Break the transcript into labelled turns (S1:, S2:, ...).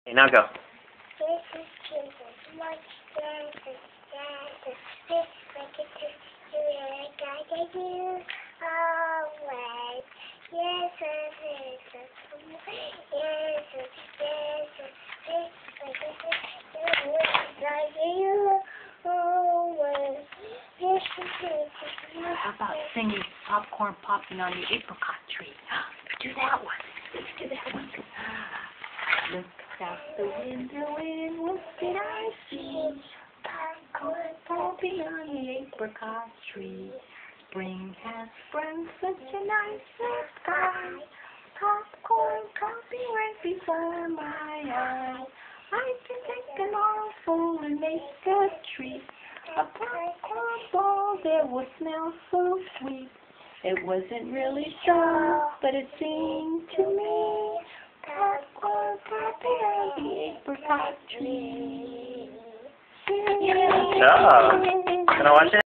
S1: Okay, now go.
S2: This is Jesus, much dances, dances. This like it is you like I get you always. Yes, yes, yes, yes, yes. This like it is you like you always. Yes, yes, yes.
S3: How about singing popcorn popping on the apricot tree? Let's do that one. Let's do that one. Look out the window and what did I see? Popcorn popping on the apricot tree. Spring has sprung such a nice sky. Popcorn popping right before my eyes. I can take an armful and make a treat. A popcorn ball that would smell so sweet. It wasn't really strong, but it seemed to me. Popcorn popping on the apricot tree.
S1: Good job. Can I watch it?